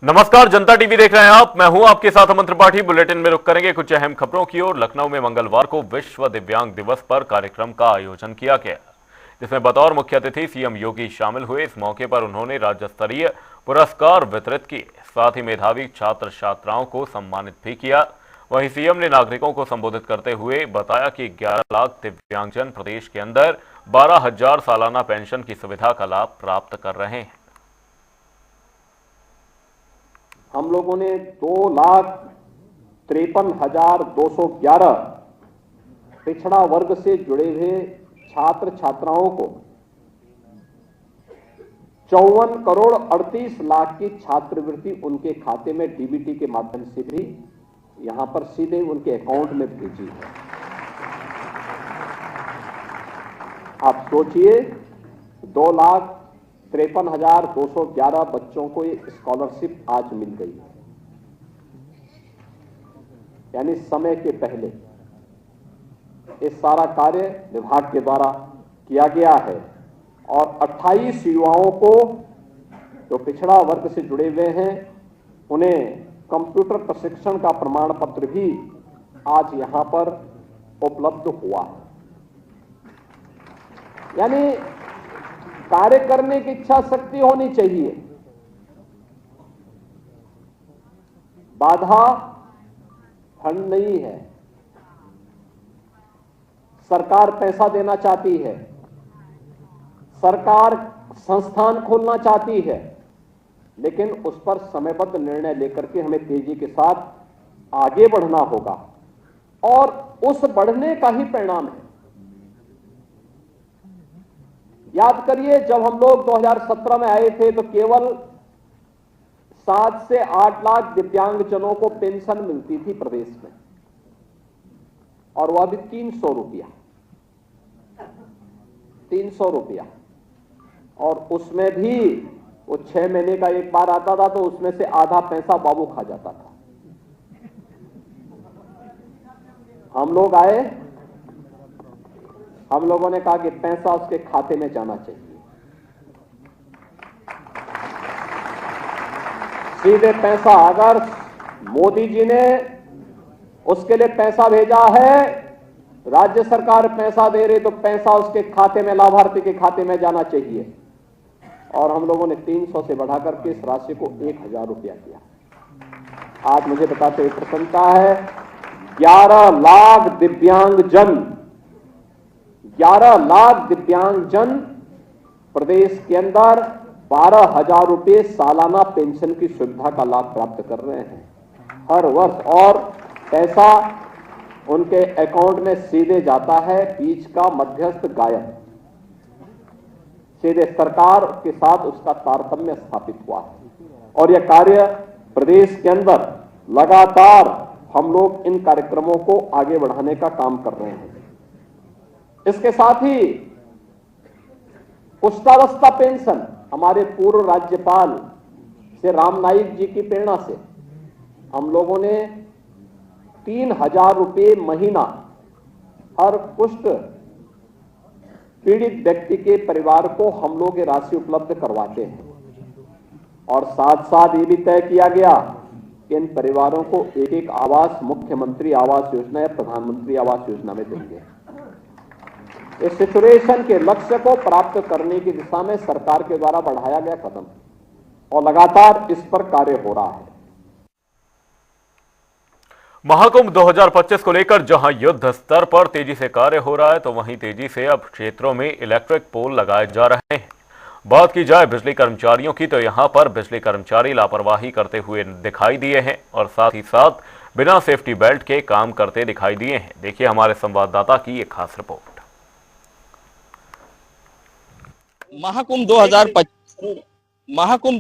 नमस्कार, जनता टीवी देख रहे हैं आप। मैं हूं आपके साथ अमन त्रिपाठी। बुलेटिन में रुक करेंगे कुछ अहम खबरों की ओर। लखनऊ में मंगलवार को विश्व दिव्यांग दिवस पर कार्यक्रम का आयोजन किया गया, जिसमें बतौर मुख्य अतिथि सीएम योगी शामिल हुए। इस मौके पर उन्होंने राज्य स्तरीय पुरस्कार वितरित किए, साथ ही मेधावी छात्र छात्राओं को सम्मानित भी किया। वहीं सीएम ने नागरिकों को संबोधित करते हुए बताया कि 11 लाख दिव्यांगजन प्रदेश के अंदर 12,000 सालाना पेंशन की सुविधा का लाभ प्राप्त कर रहे हैं। हम लोगों ने 2,53,211 पिछड़ा वर्ग से जुड़े हुए छात्र छात्राओं को 54 करोड़ 38 लाख की छात्रवृत्ति उनके खाते में डीबीटी के माध्यम से भी यहां पर सीधे उनके अकाउंट में भेजी है। आप सोचिए, 2,53,211 बच्चों को ये स्कॉलरशिप आज मिल गई है, यानी समय के पहले। ये सारा कार्य विभाग के द्वारा किया गया है और 28 युवाओं को जो पिछड़ा वर्ग से जुड़े हुए हैं उन्हें कंप्यूटर प्रशिक्षण का प्रमाण पत्र भी आज यहां पर उपलब्ध हुआ है। यानी कार्य करने की इच्छा शक्ति होनी चाहिए, बाधा फंड नहीं है। सरकार पैसा देना चाहती है, सरकार संस्थान खोलना चाहती है, लेकिन उस पर समयबद्ध निर्णय लेकर के हमें तेजी के साथ आगे बढ़ना होगा और उस बढ़ने का ही परिणाम है। याद करिए, जब हम लोग 2017 में आए थे तो केवल 7 से 8 लाख दिव्यांगजनों को पेंशन मिलती थी प्रदेश में, और वह भी 300 रुपया, 300 रुपया। और उसमें भी वो 6 महीने का एक बार आता था, तो उसमें से आधा पैसा बाबू खा जाता था। हम लोग आए, हम लोगों ने कहा कि पैसा उसके खाते में जाना चाहिए, सीधे पैसा। अगर मोदी जी ने उसके लिए पैसा भेजा है, राज्य सरकार पैसा दे रही, तो पैसा उसके खाते में, लाभार्थी के खाते में जाना चाहिए। और हम लोगों ने 300 से बढ़ाकर के इस राशि को 1,000 रुपया किया। आज मुझे बताते हुए प्रसन्नता है, 11 लाख दिव्यांगजन, 11 लाख दिव्यांगजन प्रदेश के अंदर 12,000 रुपये सालाना पेंशन की सुविधा का लाभ प्राप्त कर रहे हैं हर वर्ष, और पैसा उनके अकाउंट में सीधे जाता है, बीच का मध्यस्थ गायब, सीधे सरकार के साथ उसका तारतम्य स्थापित हुआ है। और यह कार्य प्रदेश के अंदर लगातार हम लोग इन कार्यक्रमों को आगे बढ़ाने का काम कर रहे हैं। इसके साथ ही पुष्टावस्था पेंशन, हमारे पूर्व राज्यपाल श्री राम नाईक जी की प्रेरणा से हम लोगों ने 3,000 रुपये महीना हर कुष्ठ पीड़ित व्यक्ति के परिवार को हम लोग ये राशि उपलब्ध करवाते हैं। और साथ साथ ये भी तय किया गया कि इन परिवारों को एक एक आवास मुख्यमंत्री आवास योजना या प्रधानमंत्री आवास योजना में देंगे। इस सिचुएशन के लक्ष्य को प्राप्त करने की दिशा में सरकार के द्वारा बढ़ाया गया कदम, और लगातार इस पर कार्य हो रहा है। महाकुंभ 2025 को लेकर जहां युद्ध स्तर पर तेजी से कार्य हो रहा है, तो वहीं तेजी से अब क्षेत्रों में इलेक्ट्रिक पोल लगाए जा रहे हैं। बात की जाए बिजली कर्मचारियों की, तो यहां पर बिजली कर्मचारी लापरवाही करते हुए दिखाई दिए हैं और साथ ही साथ बिना सेफ्टी बेल्ट के काम करते दिखाई दिए हैं। देखिए हमारे संवाददाता की एक खास रिपोर्ट। महाकुंभ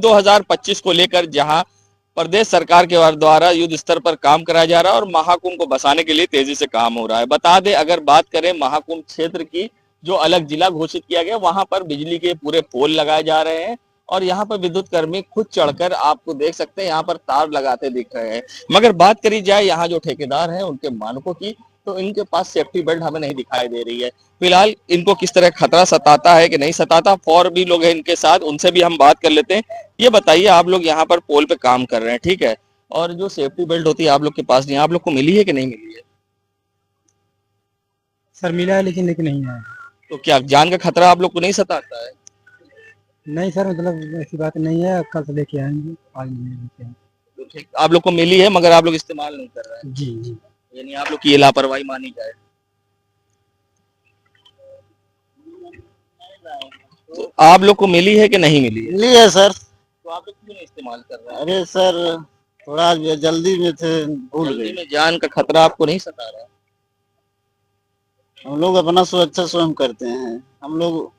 2025 को लेकर जहां प्रदेश सरकार के द्वारा युद्ध स्तर पर काम कराया जा रहा है और महाकुंभ को बसाने के लिए तेजी से काम हो रहा है। बता दें, अगर बात करें महाकुंभ क्षेत्र की, जो अलग जिला घोषित किया गया, वहां पर बिजली के पूरे पोल लगाए जा रहे हैं और यहाँ पर विद्युत कर्मी खुद चढ़कर, आपको देख सकते हैं, यहाँ पर तार लगाते दिख रहे हैं। मगर बात करी जाए यहाँ जो ठेकेदार हैं उनके मानकों की, तो इनके पास सेफ्टी बेल्ट हमें नहीं दिखाई दे रही है। फिलहाल इनको किस तरह खतरा सताता है कि नहीं सताता, और भी लोग हैं इनके साथ, उनसे भी हम बात कर लेते हैं। ये बताइए, आप लोग यहाँ पर पोल पे काम कर रहे हैं, ठीक है, और जो सेफ्टी बेल्ट होती है आप लोग के पास नहीं, आप लोग को मिली है कि नहीं मिली है? सर मिला है लेकिन नहीं है। तो क्या जान का खतरा आप लोग को नहीं सताता है? नहीं सर, मतलब ऐसी बात नहीं है, कल से लेके आएंगे, आज नहीं लेके आएंगे। तो ठीक, आप लोग को मिली है मगर आप लोग इस्तेमाल नहीं कर रहे हैं। जी जी। यानी आप लोग की ये लापरवाही मानी जाए। तो आप लोग को मिली है कि नहीं मिली है? मिली है सर। तो आप लोग क्यों नहीं इस्तेमाल कर रहे हैं? अरे सर थोड़ा जल्दी में थे, भूल जल्दी गए। में जान का खतरा आपको नहीं सता रहा? हम लोग अपना सुरक्षा स्वयं करते हैं। हम लोग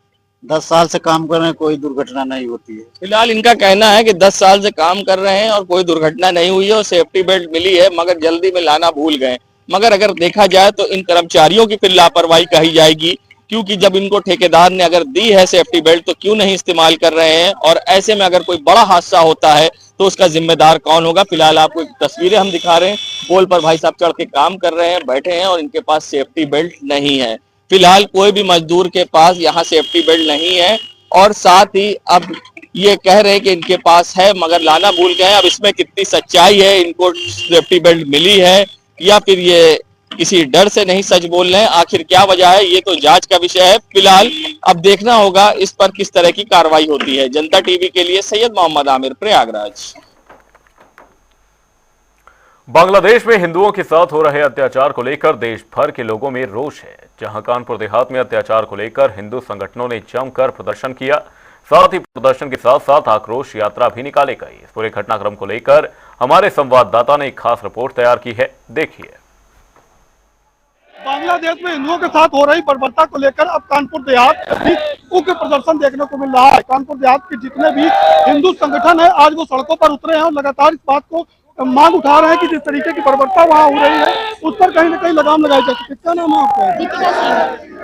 10 साल से काम कर रहे हैं, कोई दुर्घटना नहीं होती है। फिलहाल इनका कहना है कि 10 साल से काम कर रहे हैं और कोई दुर्घटना नहीं हुई है और सेफ्टी बेल्ट मिली है मगर जल्दी में लाना भूल गए। मगर अगर देखा जाए तो इन कर्मचारियों की फिर लापरवाही कही जाएगी, क्योंकि जब इनको ठेकेदार ने अगर दी है सेफ्टी बेल्ट तो क्यों नहीं इस्तेमाल कर रहे हैं, और ऐसे में अगर कोई बड़ा हादसा होता है तो उसका जिम्मेदार कौन होगा। फिलहाल आपको तस्वीरें हम दिखा रहे हैं, पोल पर भाई साहब चढ़ के काम कर रहे हैं, बैठे हैं और इनके पास सेफ्टी बेल्ट नहीं है। फिलहाल कोई भी मजदूर के पास यहाँ सेफ्टी बेल्ट नहीं है, और साथ ही अब ये कह रहे हैं कि इनके पास है मगर लाना भूल गए। अब इसमें कितनी सच्चाई है, इनको सेफ्टी बेल्ट मिली है या फिर ये किसी डर से नहीं सच बोल रहे हैं, आखिर क्या वजह है ये तो जांच का विषय है। फिलहाल अब देखना होगा इस पर किस तरह की कार्रवाई होती है। जनता टीवी के लिए सैयद मोहम्मद आमिर, प्रयागराज। बांग्लादेश में हिंदुओं के साथ हो रहे अत्याचार को लेकर देश भर के लोगों में रोष है। जहां कानपुर देहात में अत्याचार को लेकर हिंदू संगठनों ने जमकर प्रदर्शन किया, साथ ही प्रदर्शन के साथ साथ आक्रोश यात्रा भी निकाली गई। इस पूरे घटनाक्रम को लेकर हमारे संवाददाता ने एक खास रिपोर्ट तैयार की है, देखिए। बांग्लादेश में हिंदुओं के साथ हो रही बर्बरता को लेकर अब कानपुर देहात भी उग्र प्रदर्शन देखने को मिल रहा है। कानपुर देहात के जितने भी हिंदू संगठन है आज वो सड़कों पर उतरे हैं और लगातार इस बात को मांग उठा रहे हैं कि जिस तरीके की बर्बरता वहाँ हो रही है उस पर कहीं न कहीं लगाम लगाई जाए। किसका नाम है आपका? दीपिका सिंह।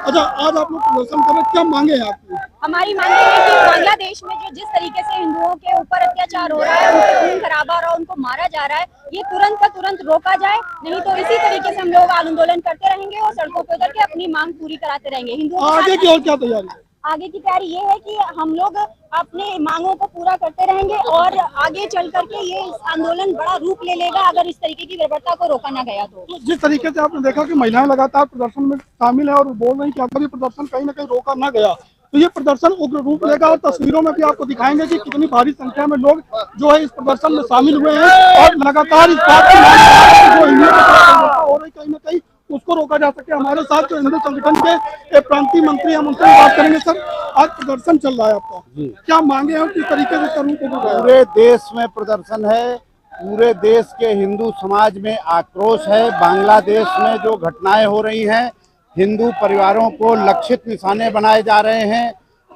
अच्छा, आज आप लोग प्रदर्शन कर रहे हैं, क्या मांगे हैं आपकी? हमारी मांग है कि बांग्लादेश में जो जिस तरीके से हिंदुओं के ऊपर अत्याचार हो रहा है, उनके खून खराबा हो रहा है, उनको मारा जा रहा है, ये तुरंत का तुरंत रोका जाए, नहीं तो इसी तरीके से हम लोग आंदोलन करते रहेंगे और सड़कों पर उतर के अपनी मांग पूरी कराते रहेंगे। हिंदुओं आगे की और क्या तैयारी है? आगे की तैयारी ये है कि हम लोग अपने मांगों को पूरा करते रहेंगे और आगे चल करके ये आंदोलन बड़ा रूप ले लेगा अगर इस तरीके की बर्बरता को रोका ना गया तो। जिस तरीके से आपने देखा कि महिलाएं लगातार प्रदर्शन में शामिल है और बोल रही कि अगर ये प्रदर्शन कहीं न कहीं रोका ना गया तो ये प्रदर्शन उग्र रूप लेगा, और तस्वीरों में भी आपको दिखाएंगे कि कितनी भारी संख्या में लोग जो है इस प्रदर्शन में शामिल हुए हैं और लगातार इस बात की मांग कर रहे हैं कि जो हिंदुओं के साथ हो रही कहीं न कहीं उसको रोका जा सके। हमारे साथ जो हिंदू संगठन के प्रांतीय मंत्री हम उनसे बात करेंगे। सर, आज प्रदर्शन चल रहा है आपका, क्या मांगे हैं, किस तरीके से करूँ? पूरे देश में प्रदर्शन है, पूरे देश के हिंदू समाज में आक्रोश है। बांग्लादेश में जो घटनाएं हो रही हैं, हिंदू परिवारों को लक्षित निशाने बनाए जा रहे हैं,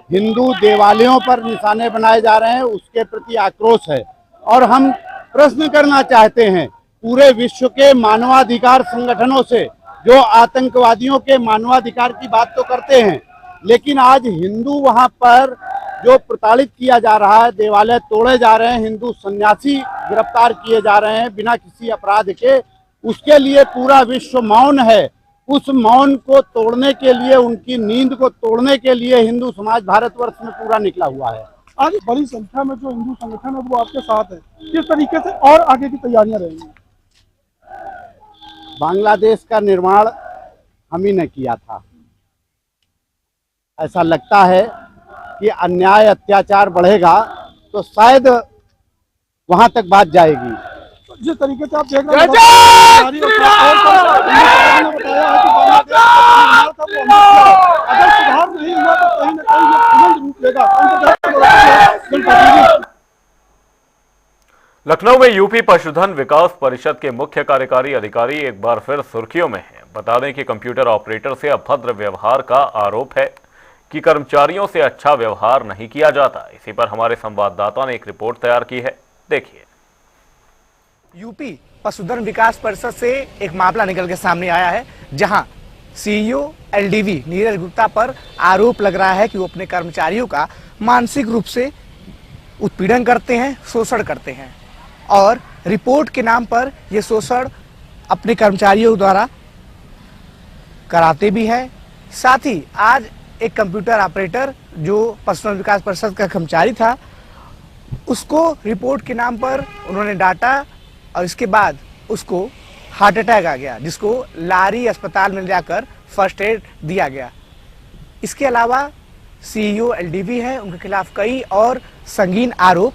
हिंदू देवालयों पर निशाने बनाए जा रहे हैं, उसके प्रति आक्रोश है। और हम प्रश्न करना चाहते हैं पूरे विश्व के मानवाधिकार संगठनों से, जो आतंकवादियों के मानवाधिकार की बात तो करते हैं, लेकिन आज हिंदू वहां पर जो प्रताड़ित किया जा रहा है, देवालय तोड़े जा रहे हैं, हिंदू सन्यासी गिरफ्तार किए जा रहे हैं बिना किसी अपराध के, उसके लिए पूरा विश्व मौन है। उस मौन को तोड़ने के लिए, उनकी नींद को तोड़ने के लिए हिंदू समाज भारतवर्ष में पूरा निकला हुआ है। आज बड़ी संख्या में जो हिंदू संगठन है वो आपके साथ है, किस तरीके से और आगे की तैयारियां रहेंगी? बांग्लादेश का निर्माण हम ही ने किया था। ऐसा लगता है कि अन्याय अत्याचार बढ़ेगा तो शायद वहां तक बात जाएगी। जिस तरीके से आप देख रहे हैं बताया है कि अगर सुधार नहीं हुआ तो कहीं न कहीं ये तुरंत रूप लेगा। लखनऊ में यूपी पशुधन विकास परिषद के मुख्य कार्यकारी अधिकारी एक बार फिर सुर्खियों में हैं। बता दें कि कंप्यूटर ऑपरेटर से अभद्र व्यवहार का आरोप है कि कर्मचारियों से अच्छा व्यवहार नहीं किया जाता। इसी पर हमारे संवाददाता ने एक रिपोर्ट तैयार की है, देखिए। यूपी पशुधन विकास परिषद से एक मामला निकल के सामने आया है, जहां सीईओ एलडीवी नीरज गुप्ता पर आरोप लग रहा है कि वो अपने कर्मचारियों का मानसिक रूप से उत्पीड़न करते हैं, शोषण करते हैं, और रिपोर्ट के नाम पर यह शोषण अपने कर्मचारियों द्वारा कराते भी हैं। साथ ही आज एक कंप्यूटर ऑपरेटर जो पशुधन विकास परिषद का कर्मचारी था, उसको रिपोर्ट के नाम पर उन्होंने डांटा और इसके बाद उसको हार्ट अटैक आ गया, जिसको लारी अस्पताल में जाकर फर्स्ट एड दिया गया। इसके अलावा सीईओ एलडीवी है, उनके खिलाफ कई और संगीन आरोप,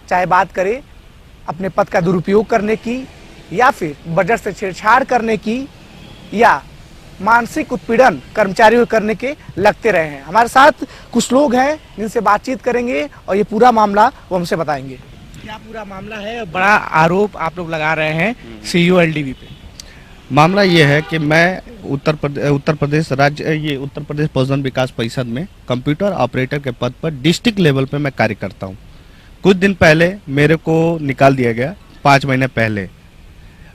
चाहे बात करें अपने पद का दुरुपयोग करने की या फिर बजट से छेड़छाड़ करने की या मानसिक उत्पीड़न कर्मचारियों करने के लगते रहे हैं। हमारे साथ कुछ लोग हैं जिनसे बातचीत करेंगे और ये पूरा मामला वो हमसे बताएंगे। क्या पूरा मामला है? बड़ा आरोप आप लोग लगा रहे हैं सीईओ एलडीवी पे। मामला ये है कि मैं उत्तर प्रदेश पशुधन विकास परिषद में कंप्यूटर ऑपरेटर के पद पर डिस्ट्रिक्ट लेवल पे मैं कार्य करता हूँ। कुछ दिन पहले मेरे को निकाल दिया गया, 5 महीने पहले,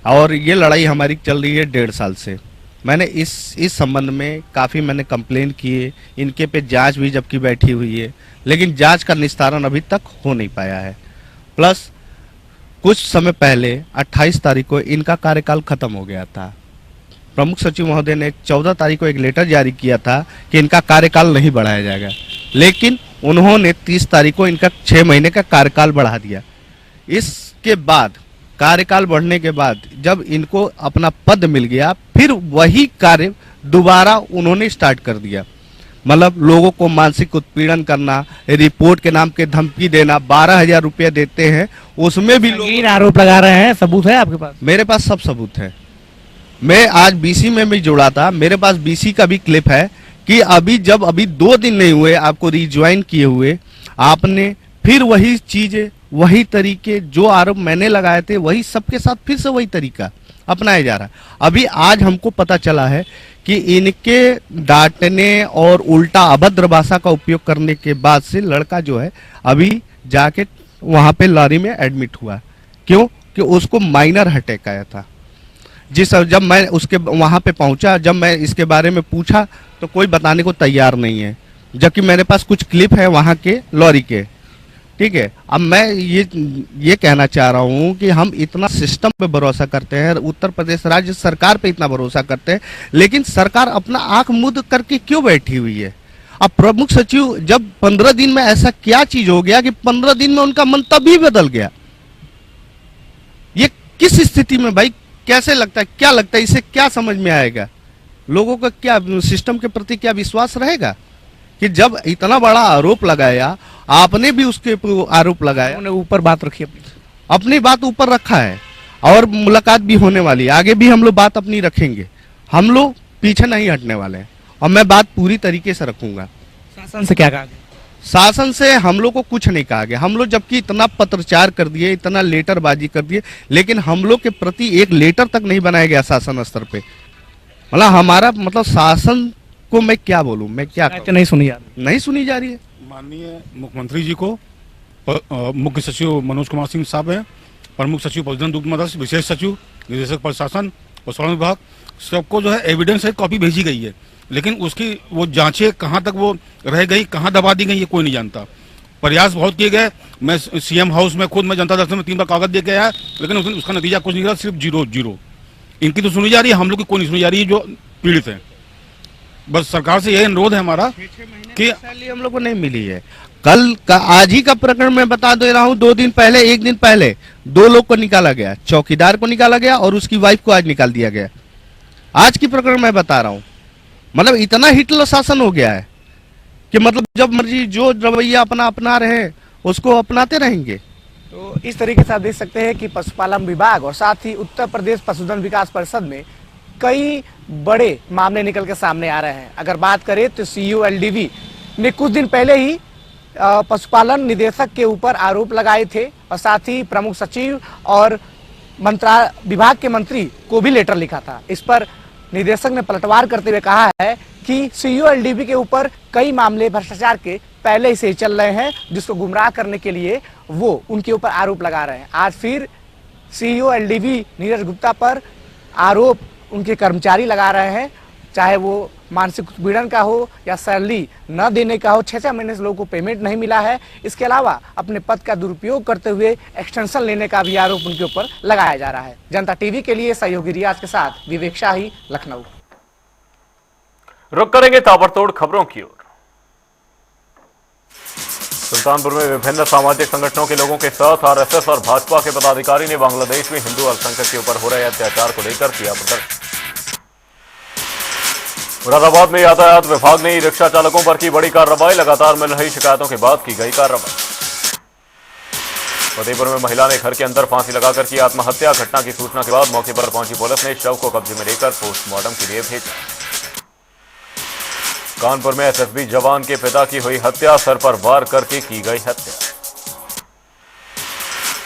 और ये लड़ाई हमारी चल रही है 1.5 साल से। मैंने इस संबंध में काफ़ी मैंने कंप्लेन किए, इनके पे जांच भी जबकि बैठी हुई है, लेकिन जांच का निस्तारण अभी तक हो नहीं पाया है। प्लस कुछ समय पहले 28 तारीख को इनका कार्यकाल खत्म हो गया था। प्रमुख सचिव महोदय ने 14 तारीख को एक लेटर जारी किया था कि इनका कार्यकाल नहीं बढ़ाया जाएगा, लेकिन उन्होंने 30 तारीख को इनका 6 महीने का कार्यकाल बढ़ा दिया। इसके बाद कार्यकाल बढ़ने के बाद जब इनको अपना पद मिल गया, फिर वही कार्य दोबारा उन्होंने स्टार्ट कर दिया। मतलब लोगों को मानसिक उत्पीड़न करना, रिपोर्ट के नाम के धमकी देना, 12,000 रुपये देते हैं, उसमें भी लोग आरोप लगा रहे हैं। सबूत है आपके पास? मेरे पास सब सबूत है। मैं आज बीसी में भी जुड़ा था, मेरे पास बीसी का भी क्लिप है कि अभी 2 दिन नहीं हुए आपको रिज्वाइन किए हुए, आपने फिर वही चीजें, वही तरीके जो आरोप मैंने लगाए थे, वही सबके साथ फिर से वही तरीका अपनाया जा रहा है। अभी आज हमको पता चला है कि इनके डांटने और उल्टा अभद्र भाषा का उपयोग करने के बाद से लड़का जो है अभी जाके वहां पे लारी में एडमिट हुआ। क्यों? कि उसको माइनर अटैक आया था। जब मैं उसके वहां पे पहुंचा, जब मैं इसके बारे में पूछा तो कोई बताने को तैयार नहीं है, जबकि मेरे पास कुछ क्लिप है वहां के लॉरी के। ठीक है, अब मैं ये कहना चाह रहा हूं कि हम इतना सिस्टम पे भरोसा करते हैं, उत्तर प्रदेश राज्य सरकार पे इतना भरोसा करते हैं, लेकिन सरकार अपना आंख मूंद करके क्यों बैठी हुई है? अब प्रमुख सचिव जब 15 दिन में ऐसा क्या चीज हो गया कि 15 दिन में उनका मंतव्य ही बदल गया? ये किस स्थिति में भाई, कैसे लगता है, क्या लगता है, इसे क्या समझ में आएगा? लोगों का क्या सिस्टम के प्रति क्या विश्वास रहेगा कि जब इतना बड़ा आरोप लगाया, आपने भी उसके आरोप लगाया, उन्होंने ऊपर बात रखी, अपनी बात ऊपर रखा है, और मुलाकात भी होने वाली है, आगे भी हम लोग बात अपनी रखेंगे, हम लोग पीछे नहीं हटने वाले हैं, और मैं बात पूरी तरीके से रखूंगा। शासन से क्या कहा गया? शासन से हम लोग को कुछ नहीं कहा गया। हम लोग जबकि इतना पत्रचार कर दिए, इतना लेटरबाजी कर दिए, लेकिन हम लोग के प्रति एक लेटर तक नहीं बनाया गया शासन स्तर पे। मतलब हमारा शासन को मैं क्या बोलूं, मैं क्या नहीं सुनी जा रही है। माननीय मुख्यमंत्री जी को, मुख्य सचिव मनोज कुमार सिंह साहब हैं, प्रमुख सचिव पशुधन दुग्ध मत्स्य, विशेष सचिव, निदेशक प्रशासन, पशुपालन विभाग, सबको जो है एविडेंस है कॉपी भेजी गई है, लेकिन उसकी वो जांचें कहाँ तक वो रह गई, कहाँ दबा दी गई, ये कोई नहीं जानता। प्रयास बहुत किए गए। मैं सीएम हाउस में खुद मैं जनता दर्शन में 3 बार कागज दे के आया, लेकिन उसका नतीजा कुछ नहीं रहा, सिर्फ 0। इनकी तो सुनी जा रही है, हम लोग की कोई नहीं सुनी जा रही है जो पीड़ित है। बस सरकार से यही अनुरोध है हमारा कि सैलरी हम लोग को नहीं मिली है। आज ही का प्रकरण मैं बता दे रहा हूँ, 1 दिन पहले 2 लोग को निकाला गया, चौकीदार को निकाला गया और उसकी वाइफ को आज निकाल दिया गया। आज की प्रकरण मैं बता रहा हूँ। मतलब इतना हिटलर शासन हो गया है कि मतलब जब मर्जी जो रवैया अपना रहे उसको अपनाते रहेंगे। तो इस तरीके से आप देख सकते हैं कि पशुपालन विभाग और साथ ही उत्तर प्रदेश पशुधन विकास परिषद में कई बड़े मामले निकल के सामने आ रहे हैं। अगर बात करें तो सीईओ एलडीवी ने कुछ दिन पहले ही पशुपालन निदेशक के ऊपर आरोप लगाए थे और साथ ही प्रमुख सचिव और विभाग के मंत्री को भी लेटर लिखा था। इस पर निदेशक ने पलटवार करते हुए कहा है कि सीईओ एलडीवी के ऊपर कई मामले भ्रष्टाचार के पहले से चल रहे हैं, जिसको गुमराह करने के लिए वो उनके ऊपर आरोप लगा रहे हैं। आज फिर सीईओ एलडीवी नीरज गुप्ता पर आरोप उनके कर्मचारी लगा रहे हैं, चाहे वो मानसिक उत्पीड़न का हो या सैलरी न देने का हो। 6 महीने से लोगों को पेमेंट नहीं मिला है। इसके अलावा अपने पद का दुरुपयोग करते हुए एक्सटेंशन लेने का भी आरोप उनके ऊपर लगाया जा रहा है। जनता टीवी के लिए सहयोगी रियाज के साथ विवेक शाही, लखनऊ। रुक करेंगे ताबड़तोड़ खबरों की ओर। सुल्तानपुर में विभिन्न सामाजिक संगठनों के लोगों के साथ आरएसएस और भाजपा के पदाधिकारी ने बांग्लादेश में हिंदू अल्पसंख्यक के ऊपर हो रहे अत्याचार को लेकर किया प्रदर्शन। मुरादाबाद में यातायात विभाग ने रिक्शा चालकों पर की बड़ी कार्रवाई, लगातार मिल रही शिकायतों के बाद की गई कार्रवाई। फतेहपुर में महिला ने घर के अंदर फांसी लगाकर की आत्महत्या, घटना की सूचना के बाद मौके पर पहुंची पुलिस ने शव को कब्जे में लेकर पोस्टमार्टम के लिए भेजा। कानपुर में एसएसबी जवान के पिता की हुई हत्या, सर पर वार करके की गई हत्या।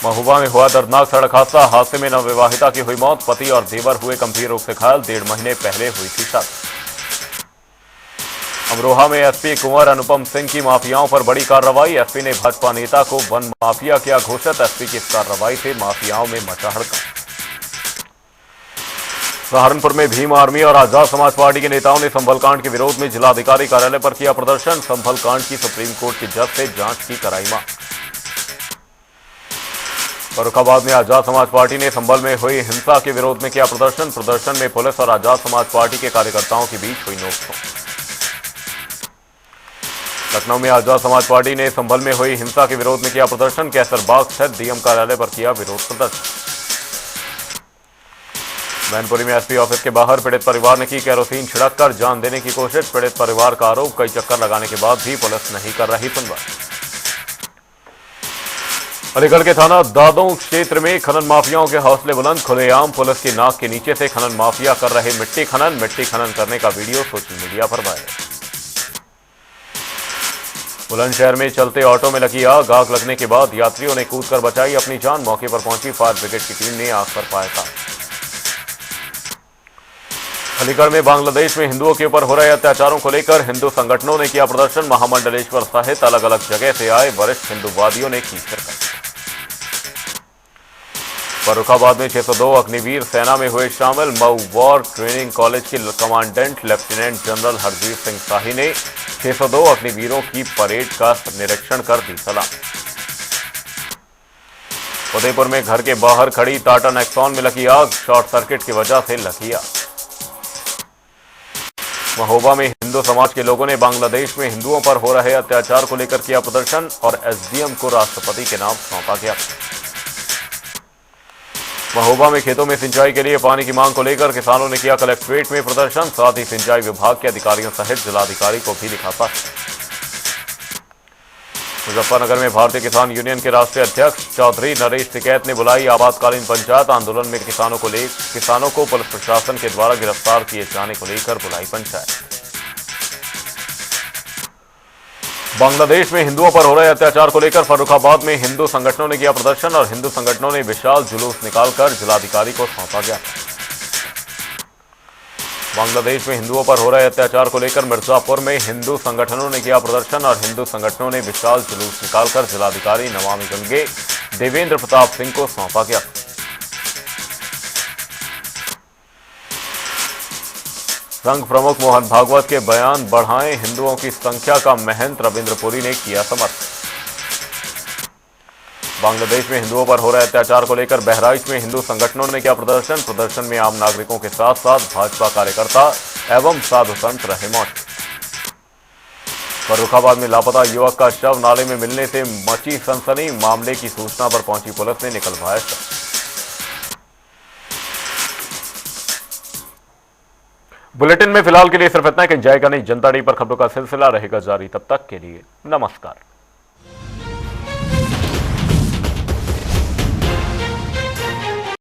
महोबा में हुआ दर्दनाक सड़क हादसा, हादसे में नवविवाहिता की हुई मौत, पति और देवर हुए गंभीर रूप से घायल, 1.5 महीने पहले हुई थी शादी। अमरोहा में एसपी कुंवर अनुपम सिंह की माफियाओं पर बड़ी कार्रवाई, एसपी ने भाजपा नेता को वन माफिया किया घोषित, एसपी की इस कार्रवाई से माफियाओं में मचा हड़कंप। सहारनपुर में भीम आर्मी और आजाद समाज पार्टी के नेताओं ने संभल कांड के विरोध में जिलाधिकारी कार्यालय पर किया प्रदर्शन, संभल कांड की सुप्रीम कोर्ट के जज से जांच की कराई मांग। फर्रुखाबाद में आजाद समाज पार्टी ने संभल में हुई हिंसा के विरोध में किया प्रदर्शन, प्रदर्शन में पुलिस और आजाद समाज पार्टी के कार्यकर्ताओं के बीच हुई नोकझोंक। लखनऊ में आजाद समाज पार्टी ने संभल में हुई हिंसा के विरोध में किया प्रदर्शन, कैसरबाग स्थित डीएम कार्यालय पर किया विरोध प्रदर्शन। मैनपुरी में एसपी ऑफिस के बाहर पीड़ित परिवार ने की केरोसिन छिड़ककर जान देने की कोशिश, पीड़ित परिवार का आरोप, कई चक्कर लगाने के बाद भी पुलिस नहीं कर रही सुनवाई। अलीगढ़ के थाना दादों क्षेत्र में खनन माफियाओं के हौसले बुलंद, खुलेआम पुलिस की नाक के नीचे से खनन माफिया कर रहे मिट्टी खनन करने का वीडियो सोशल मीडिया पर वायरल। बुलंदशहर में चलते ऑटो में लगी आग लगने के बाद यात्रियों ने कूदकर बचाई अपनी जान, मौके पर पहुंची फायर ब्रिगेड की टीम ने आग पर पाया था। अलीगढ़ में बांग्लादेश में हिंदुओं के ऊपर हो रहे अत्याचारों को लेकर हिंदू संगठनों ने किया प्रदर्शन, महामंडलेश्वर सहित अलग अलग जगह से आए वरिष्ठ हिंदूवादियों ने की शिरकत। फर्रुखाबाद में 602 अग्निवीर सेना में हुए शामिल, मऊ वॉर ट्रेनिंग कॉलेज के commandant lieutenant general Harjeet Singh Shahi ने 602 अग्निवीरों की परेड का निरीक्षण कर दी सलाम। फतेहपुर में घर के बाहर खड़ी टाटा नेक्सॉन में लगी आग, शॉर्ट सर्किट की वजह से लगी आग। महोबा में हिंदू समाज के लोगों ने बांग्लादेश में हिंदुओं पर हो रहे अत्याचार को लेकर किया प्रदर्शन और एसडीएम को राष्ट्रपति के नाम सौंपा गया। महोबा में खेतों में सिंचाई के लिए पानी की मांग को लेकर किसानों ने किया कलेक्ट्रेट में प्रदर्शन, साथ ही सिंचाई विभाग के अधिकारियों सहित जिलाधिकारी को भी लिखा पत्र। मुजफ्फरनगर में भारतीय किसान यूनियन के राष्ट्रीय अध्यक्ष चौधरी नरेश टिकैत ने बुलाई आपातकालीन पंचायत, आंदोलन में किसानों को पुलिस प्रशासन के द्वारा गिरफ्तार किए जाने को लेकर बुलाई पंचायत। बांग्लादेश में हिंदुओं पर हो रहे अत्याचार को लेकर फर्रुखाबाद में हिंदू संगठनों ने किया प्रदर्शन और हिंदू संगठनों ने विशाल जुलूस निकालकर जिलाधिकारी को सौंपा गया। बांग्लादेश में हिंदुओं पर हो रहे अत्याचार को लेकर मिर्जापुर में हिंदू संगठनों ने किया प्रदर्शन और हिंदू संगठनों ने विशाल जुलूस निकालकर जिलाधिकारी नमामि गंगे देवेंद्र प्रताप सिंह को सौंपा गया। संघ प्रमुख मोहन भागवत के बयान बढ़ाएं हिंदुओं की संख्या का महंत रविंद्रपुरी ने किया समर्थन। बांग्लादेश में हिंदुओं पर हो रहे अत्याचार को लेकर बहराइच में हिंदू संगठनों ने किया प्रदर्शन, प्रदर्शन में आम नागरिकों के साथ साथ भाजपा कार्यकर्ता एवं साधु संत रहे मौजूद। फर्रुखाबाद में लापता युवक का शव नाले में मिलने से मची सनसनी, मामले की सूचना पर पहुंची पुलिस ने निकलवाया शव। बुलेटिन में फिलहाल के लिए सिर्फ इतना, कहीं जाएगा नहीं, जनता डी पर खबरों का सिलसिला रहेगा जारी, तब तक के लिए नमस्कार।